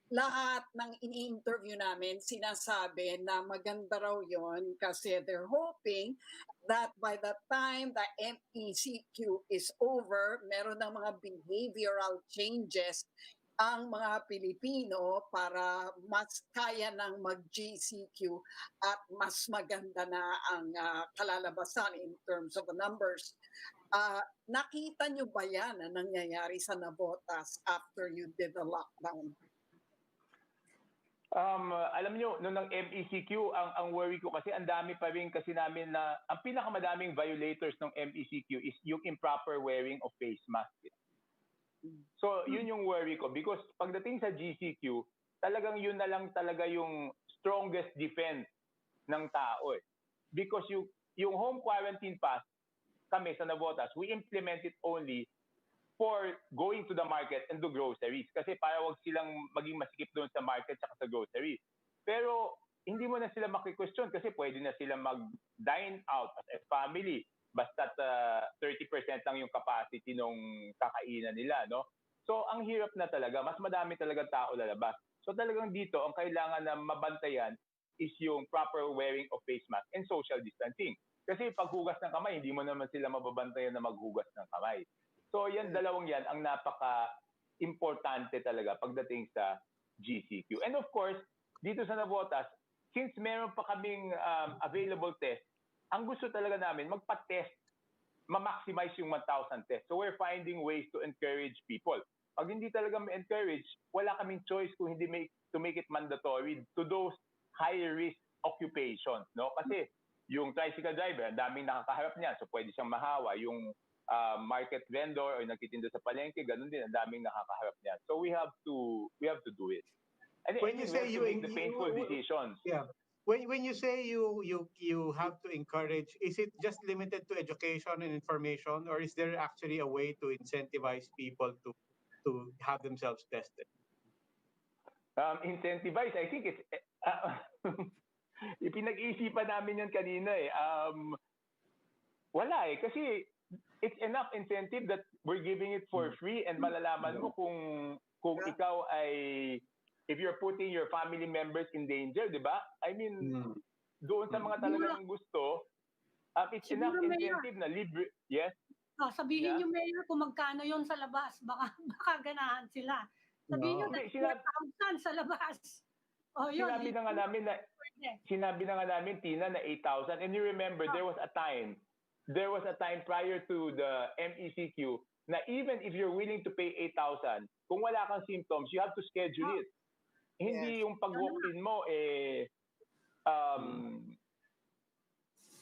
lahat ng ini-interview namin, sinasabi na maganda raw yon kasi they're hoping that by the time the MECQ is over, meron ng mga behavioral changes ang mga Pilipino para mas kaya ng mag-GCQ at mas maganda na ang kalalabasan in terms of the numbers. Nakita nyo ba yan na nangyayari sa Navotas after you did the lockdown? Alam nyo, nung ng MECQ, ang worry ko kasi ang dami pa rin kasi namin na ang pinakamadaming violators ng MECQ is yung improper wearing of face mask. So, yun yung worry ko because pagdating sa GCQ, talagang yun na lang talaga yung strongest defense ng tao. Because yung home quarantine pass, kami sa Navotas, we implement it only for going to the market and do groceries. Kasi para wag silang maging masikip doon sa market at sa grocery. Pero hindi mo na sila maki-question kasi pwede na sila mag-dine out as a family. Basta 30% lang yung capacity nung kakainan nila, no? So, ang hirap na talaga. Mas madami talaga tao lalabas. So, talagang dito, ang kailangan na mabantayan is yung proper wearing of face mask and social distancing. Kasi paghugas ng kamay, hindi mo naman sila mababantayan na maghugas ng kamay. So, yan, dalawang yan, ang napaka-importante talaga pagdating sa GCQ. And of course, dito sa Navotas, since meron pa kaming available test, ang gusto talaga namin, magpa-test, ma-maximize yung 1,000 tests. So we're finding ways to encourage people. Pag hindi talaga ma-encourage, wala kaming choice kung hindi to make it mandatory to those high-risk occupations. No? Kasi yung tricycle driver, ang daming nakakaharap niya, so pwede siyang mahawa. Yung market vendor o nagtitinda sa palengke, ganun din, ang daming nakakaharap niya. So we have to do it. And when you say you make the painful decisions. Yeah. When you say you have to encourage, is it just limited to education and information, or is there actually a way to incentivize people to have themselves tested? Incentivize, I think it's pinag-iisipan namin yan kanina eh. Wala eh, kasi it's enough incentive that we're giving it for free and malalaman mo kung ikaw ay if you're putting your family members in danger, di ba? I mean, doon sa mga talagang gusto, it's enough incentive na libre. Yes? Sabihin nyo, Mayor, kung magkano yon sa labas, baka ganahan sila. Sabihin nyo, 4,000 sa labas. Yun, sinabi na nga namin, Tina, na 8,000. And you remember, there was a time prior to the MECQ na even if you're willing to pay 8,000, kung wala kang symptoms, you have to schedule it. Hindi yung pag-walk-in mo,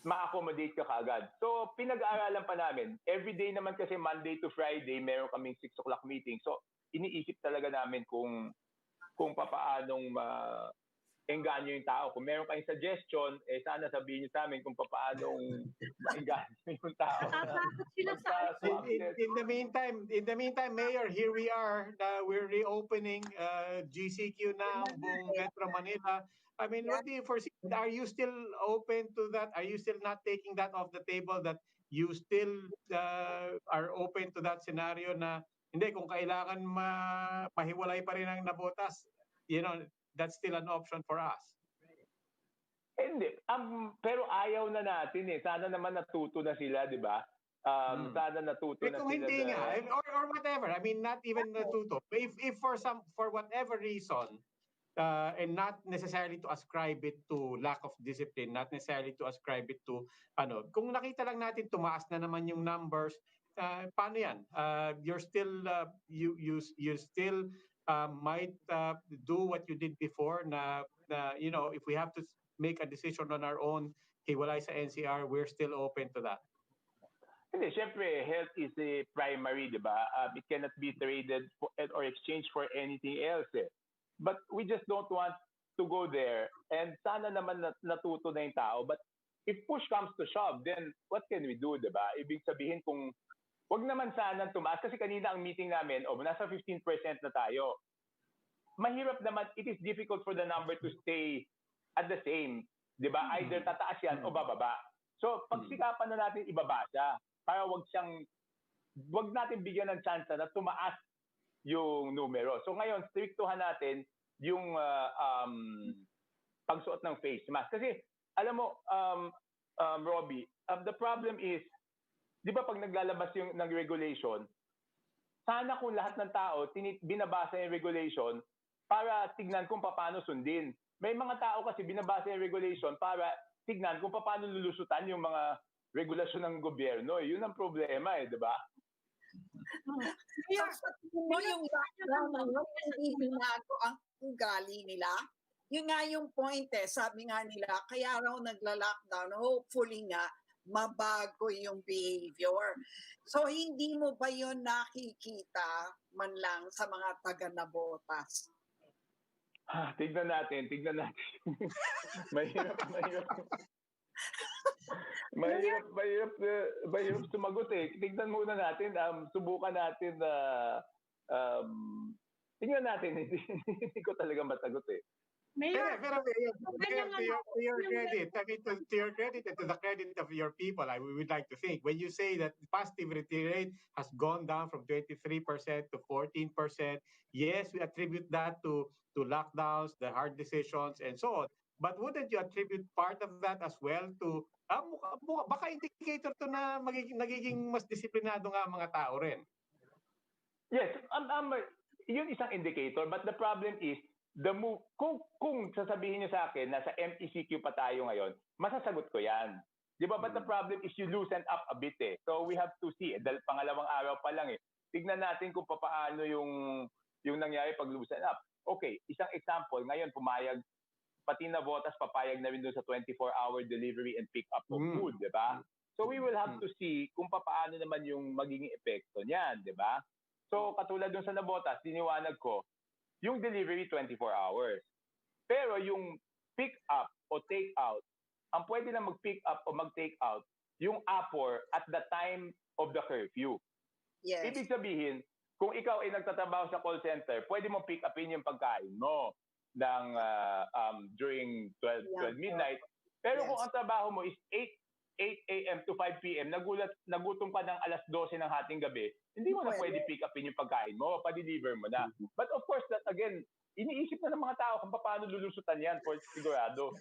ma-accommodate ka kaagad. So, pinag-aaralan pa namin. Every day naman kasi Monday to Friday, meron kaming 6 o'clock meeting. So, iniisip talaga namin kung papaanong engganyo yung tao. Kung meron kayong suggestion, sana sabihin niyo sa amin kung papaanong maengganyo yung tao. In the meantime, Mayor, here we are. We're reopening GCQ na, buong Metro Manila. I mean, what do you foresee? Are you still open to that? Are you still not taking that off the table, that you still are open to that scenario na hindi, kung kailangan mahiwalay pa rin ang Navotas, that's still an option for us? Hindi. Pero ayaw na natin eh. Sana naman natuto na sila, di ba? Sana natuto na kung sila. Hindi nga, or whatever. I mean, not even natuto. If for whatever reason, and not necessarily to ascribe it to lack of discipline, not necessarily to ascribe it to kung nakita lang natin tumaas na naman yung numbers, paano yan? You're still you still might do what you did before na if we have to make a decision on our own, hiwalay sa NCR, we're still open to that. Hindi, syempre, health is the primary, di ba? It cannot be traded or exchanged for anything else eh. But we just don't want to go there. And sana naman natuto na yung tao. But if push comes to shove, then what can we do, di ba? Ibig sabihin kung wag naman sana tumaas. Kasi kanina ang meeting namin, nasa 15% na tayo. Mahirap naman, it is difficult for the number to stay at the same. Di ba? Either tataas yan o bababa. So, pagsikapan na natin ibaba siya para wag natin bigyan ng chance na tumaas yung numero. So ngayon, strictuhan natin yung pagsuot ng face mask. Kasi, alam mo, Robbie, the problem is, di ba pag naglalabas ng regulation, sana kung lahat ng tao binabasa yung regulation para tignan kung paano sundin. May mga tao kasi binabasa yung regulation para tignan kung paano lulusutan yung mga regulasyon ng gobyerno. Yun ang problema di ba? Yung lockdown na yun, hindi binago ang ugali nila. Yun nga yung point sabi nga nila, kaya raw nagla-lockdown, hopefully nga, mabago yung behavior. So, hindi mo ba yun nakikita man lang sa mga taga-Navotas? Tignan natin. Mahirap sumagot eh. Tignan muna natin, subukan natin tignan natin, hindi ko talaga masagot eh. Mayor, pero to your credit, to your credit and to the credit of your people, we would like to think, when you say that the positivity rate has gone down from 23% to 14%, yes, we attribute that to lockdowns, the hard decisions, and so on. But wouldn't you attribute part of that as well to, baka indicator to na nagiging mas disiplinado nga ang mga tao rin? Yes, yun isang indicator, but the problem is, the move, kung sasabihin niyo sa akin na sa MECQ pa tayo ngayon, masasagot ko yan. Di ba? But the problem is you loosen up a bit eh. So we have to see. Dahil pangalawang araw pa lang eh. Tignan natin kung paano yung nangyari pag loosen up. Okay, isang example, ngayon pumayag, pati Navotas papayag na rin doon sa 24-hour delivery and pick up of food, di ba? So we will have to see kung paano naman yung magiging epekto niyan, di ba? So katulad doon sa Navotas, diniwanag ko, yung delivery 24 hours. Pero yung pick up o take out, ang pwede na mag-pick up o mag-take out, yung upper at the time of the curfew. Yes. Ibig sabihin, kung ikaw ay nagtatrabaho sa call center, pwede mo pick upin yung pagkain mo during 12 midnight. Pero kung ang trabaho mo is 8 a.m. to 5 p.m., nagutom ka ng alas 12 ng hating gabi, hindi mo na pwede pick upin yung pagkain mo, pa-deliver mo na. But of course, that again, iniisip na ng mga tao kung paano lulusutan yan for sigurado.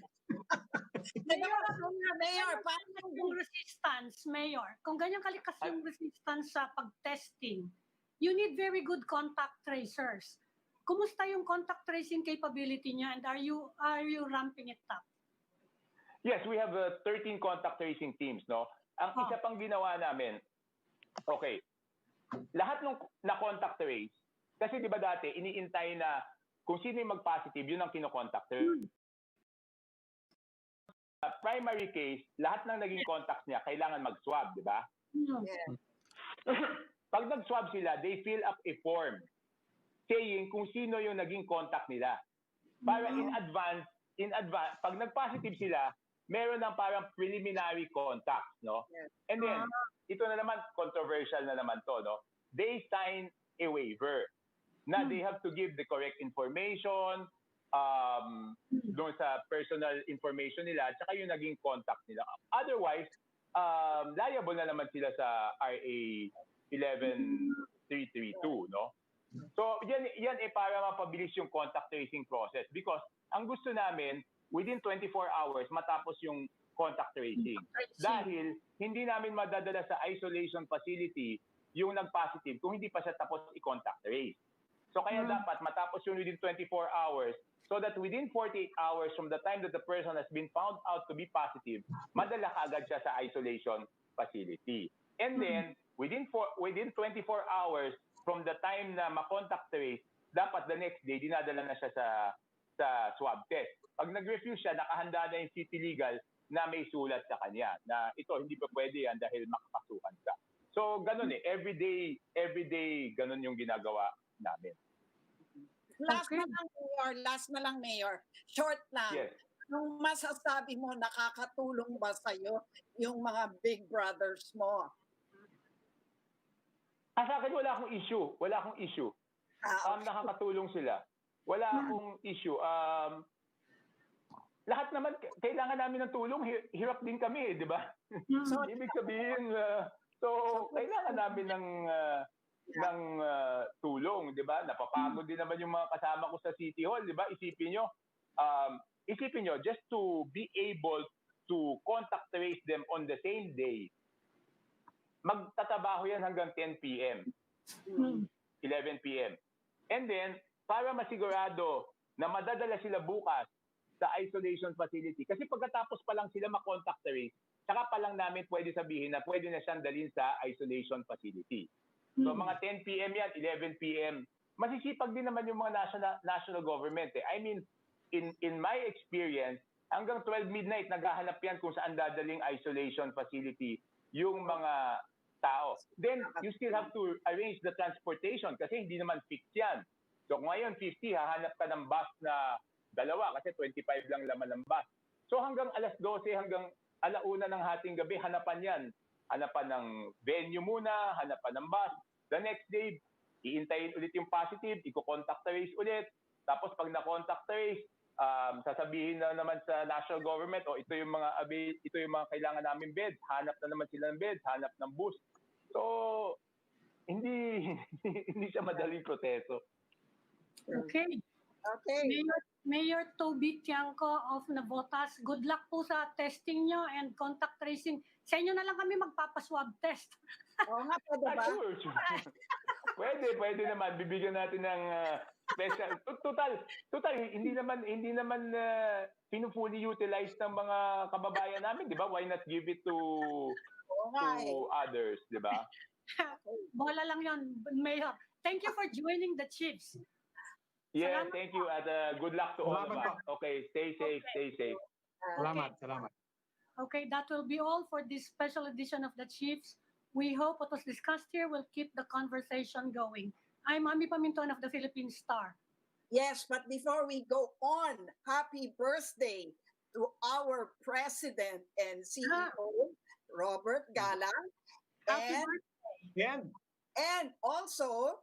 Mayor, paano yung resistance, Mayor? Kung ganyan kalikas yung resistance sa pag-testing, you need very good contact tracers. Kumusta yung contact tracing capability niya, and are you ramping it up? Yes, we have 13 contact tracing teams, no? Ang isa pang ginawa namin, okay, lahat ng na-contact trace, kasi di ba dati, iniintay na kung sino yung mag-positive, yun ang kino-contact trace. primary case, lahat ng naging contacts niya kailangan mag-swab, di ba? Yeah. Pag nag-swab sila, they fill up a form saying kung sino yung naging contact nila. Para in advance, pag nag-positive sila, meron ng parang preliminary contacts, no? And then, ito na naman, controversial na naman to, no? They sign a waiver na they have to give the correct information, doon sa personal information nila, at saka yung naging contact nila. Otherwise, liable na naman sila sa RA 11332, no? So, yan para mapabilis yung contact tracing process because ang gusto namin, within 24 hours, matapos yung contact tracing. Dahil hindi namin madadala sa isolation facility yung nag-positive kung hindi pa siya tapos i-contact trace. So, kaya dapat matapos yung within 24 hours so that within 48 hours from the time that the person has been found out to be positive, madala kaagad siya sa isolation facility. And then, within 24 hours from the time na ma-contact trace, dapat the next day, dinadala na siya sa swab test. Pag nag-refuse siya, nakahanda na yung city legal na may sulat sa kanya na ito, hindi pa pwede yan dahil makakasuhan ka. So, ganun everyday, ganun yung ginagawa namin. Last na lang, Mayor. Short lang. Yes. Nung masasabi mo, nakakatulong ba sa'yo yung mga big brothers mo? Sa akin, wala akong issue. Nakakatulong sila. Wala akong issue. Lahat naman, kailangan namin ng tulong. Hirap din kami, di ba? So, ibig sabihin, kailangan namin ng tulong, di ba? Napapagod din naman yung mga kasama ko sa City Hall, di ba? Isipin nyo, just to be able to contact trace them on the same day, magtatabaho yan hanggang 10 p.m., 11 p.m. And then, para masigurado na madadala sila bukas sa isolation facility, kasi pagkatapos pa lang sila ma-contact trace, saka pa lang namin pwede sabihin na pwede na siyang dalhin sa isolation facility. So mga 10 p.m. yan, 11 p.m. Masisipag din naman yung mga national government. I mean, in my experience, hanggang 12 midnight, naghahanap yan kung saan dadaling isolation facility yung mga tao. Then, you still have to arrange the transportation kasi hindi naman fixed yan. So ngayon, 50, hahanap ka ng bus na 2 kasi 25 lang laman ng bus. So hanggang alas 12, hanggang alauna ng hating gabi, hanapan yan. Hanapan ng venue muna, hanapan ng bus. The next day, iintayin ulit yung positive, i-contact trace ulit. Tapos pag na-contact trace, sasabihin na naman sa national government, ito yung mga kailangan namin bed. Hanap na naman sila ng bed, hanap ng bus. So, hindi siya madaling proseso. Okay. Mayor Toby Tiangco of Navotas, good luck po sa testing nyo and contact tracing. Sa inyo na lang kami magpapaswab test. Oo nga, pwede ba? Pwede naman. Bibigyan natin ng special. Total, hindi naman fully utilized ng mga kababayan namin, di ba? Why not give it to others, di ba? Bola lang yon, Mayor. Thank you for joining the Chiefs. Yeah, thank you at good luck to all of us. Okay, stay safe. Salamat. Okay, that will be all for this special edition of the Chiefs. We hope what was discussed here will keep the conversation going. I'm Ami Paminton of the Philippine Star. Yes, but before we go on, happy birthday to our President and CEO, Robert Galang. Happy birthday. And also,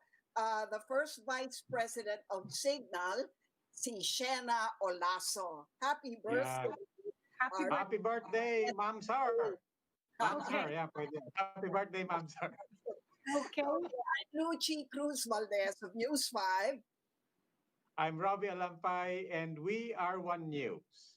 the first Vice President of Signal, si Shena Olaso. Happy birthday. Yeah. Happy birthday, Ma'am Sar. Ma'am Sar, yeah, pwede. Happy birthday, Ma'am Sar. Okay. I'm Lucy Cruz Valdez of News 5. I'm Robbie Alampay, and we are One News.